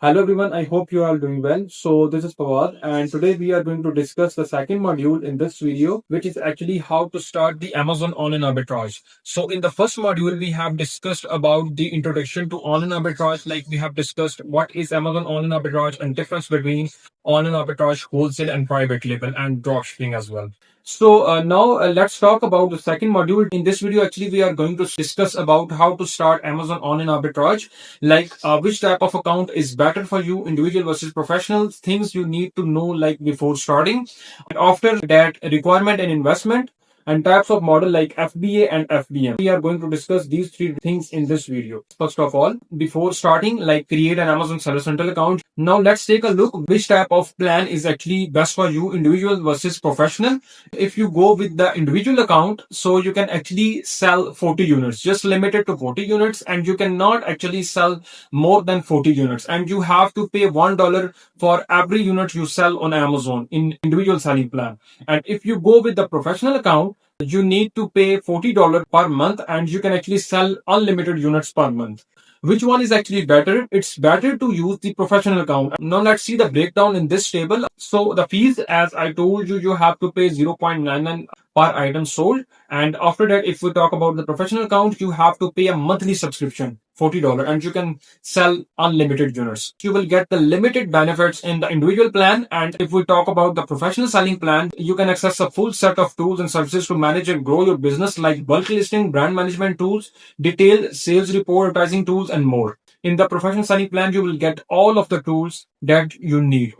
Hello everyone, I hope you are all doing well. So this is Pawad and today we are going to discuss the second module in this video, which is actually how to start the Amazon online arbitrage. So in the first module, we have discussed about the introduction to online arbitrage, like we have discussed what is Amazon online arbitrage and difference between online arbitrage, wholesale and private label and dropshipping as well. So now let's talk about the second module. In this video, actually, we are going to discuss about how to start Amazon online arbitrage, like which type of account is better for you, individual versus professional, things you need to know like before starting. And after that, requirement and investment, and types of model like FBA and FBM. We are going to discuss these three things in this video. First of all, before starting, like create an Amazon Seller Central account. Now let's take a look which type of plan is actually best for you, individual versus professional. If you go with the individual account, so you can actually sell 40 units, just limited to 40 units, and you cannot actually sell more than 40 units. And you have to pay $1 for every unit you sell on Amazon in individual selling plan. And if you go with the professional account, you need to pay $40 per month and you can actually sell unlimited units per month. Which one is actually better? It's better to use the professional account. Now let's see the breakdown in this table. So the fees, as I told you, you have to pay 0.99 per item sold. And after that, if we talk about the professional account, you have to pay a monthly subscription, $40, and you can sell unlimited units. You will get the limited benefits in the individual plan. And if we talk about the professional selling plan, you can access a full set of tools and services to manage and grow your business, like bulk listing, brand management tools, detailed sales report, advertising tools, and more. In the professional selling plan, you will get all of the tools that you need.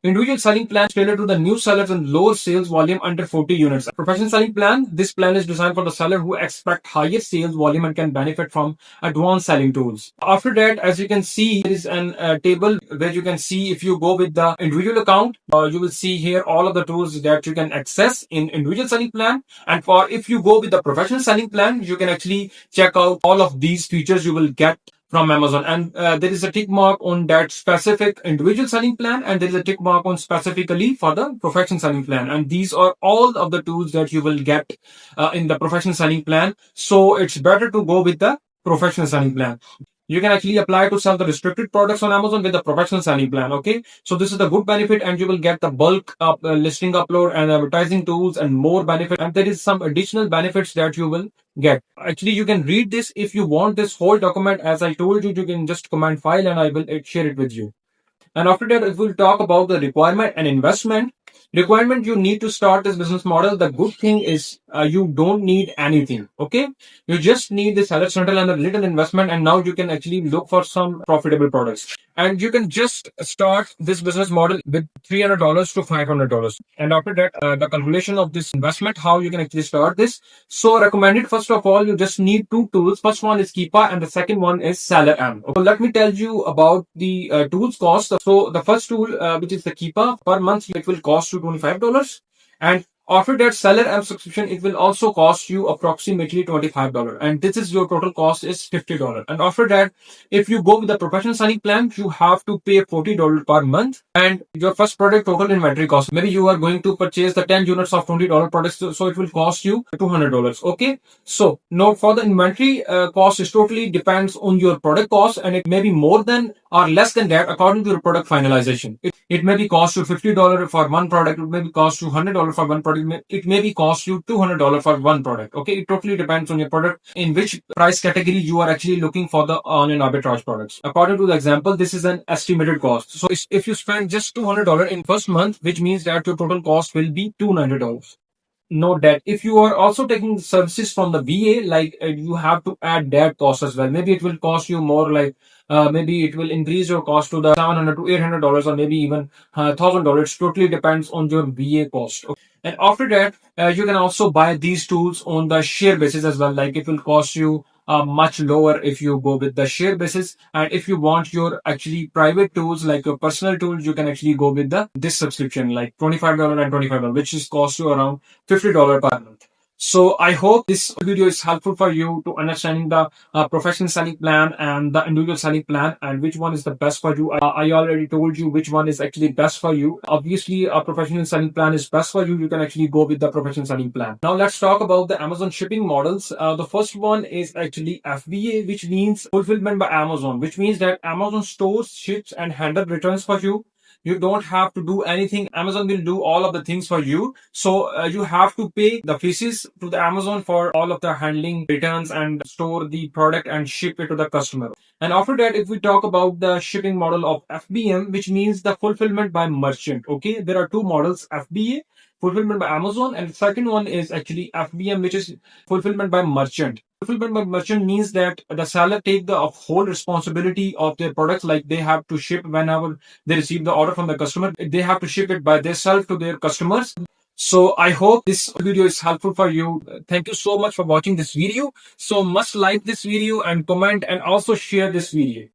Individual selling plan tailored to the new sellers and lower sales volume under 40 units. Professional selling plan. This plan is designed for the seller who expect higher sales volume and can benefit from advanced selling tools. After that, as you can see, there is an table where you can see if you go with the individual account, you will see here all of the tools that you can access in individual selling plan. And for if you go with the professional selling plan, you can actually check out all of these features you will get from Amazon. And there is a tick mark on that specific individual selling plan, and there is a tick mark on specifically for the professional selling plan. And these are all of the tools that you will get in the professional selling plan. So it's better to go with the professional selling plan. You can actually apply to sell the restricted products on Amazon with the professional selling plan. Okay, so this is the good benefit, and you will get the bulk listing upload and advertising tools and more benefit. And there is some additional benefits that you will get. Actually, you can read this if you want this whole document. As I told you, you can just comment file and I will share it with you. And after that, if we'll talk about the requirement and investment. Requirement, you need to start this business model. The good thing is you don't need anything. Okay, you just need the seller central and a little investment, and now you can actually look for some profitable products. And you can just start this business model with $300 to $500. And after that, the calculation of this investment, how you can actually start this. So recommended, first of all, you just need two tools. First one is Keepa and the second one is Seller M. So let me tell you about the tools cost. So the first tool, which is the Keepa, per month it will cost you $25. And after that, Seller M subscription, it will also cost you approximately $25. And this is your total cost is $50. And after that, if you go with the professional selling plan, you have to pay $40 per month. And your first product total inventory cost, maybe you are going to purchase the 10 units of $20 products, so it will cost you $200. Okay. So now for the inventory cost, is totally depends on your product cost, and it may be more than or less than that according to your product finalization. It may be cost you $50 for one product. It may be cost you $100 for one product. It may be cost you $200 for one product. Okay, it totally depends on your product, in which price category you are actually looking for the online arbitrage products. According to the example, this is an estimated cost. So if you spend just $200 in first month, which means that your total cost will be $200. Note that if you are also taking services from the VA, like you have to add that cost as well. Maybe it will cost you more, like maybe it will increase your cost to the $700 to $800, or maybe even $1,000. Totally depends on your VA cost. Okay. And after that, you can also buy these tools on the share basis as well. Like it will cost you much lower if you go with the share basis. And if you want your actually private tools, like your personal tools, you can actually go with this subscription, like $25 and $25, which is cost you around $50 per month. So I hope this video is helpful for you to understanding the professional selling plan and the individual selling plan and which one is the best for you. I already told you which one is actually best for you. Obviously, a professional selling plan is best for you. You can actually go with the professional selling plan. Now let's talk about the Amazon shipping models. The first one is actually FBA, which means fulfillment by Amazon, which means that Amazon stores, ships, and handle returns for you. You don't have to do anything. Amazon will do all of the things for you. So you have to pay the fees to the Amazon for all of the handling returns and store the product and ship it to the customer. And after that, if we talk about the shipping model of FBM, which means the fulfillment by merchant. Okay, there are two models: FBA, fulfillment by Amazon, and the second one is actually FBM, which is fulfillment by merchant. Fulfillment by merchant means that the seller take the whole responsibility of their products, like they have to ship whenever they receive the order from the customer. They have to ship it by themselves to their customers. So I hope this video is helpful for you. Thank you so much for watching this video. So must like this video and comment and also share this video.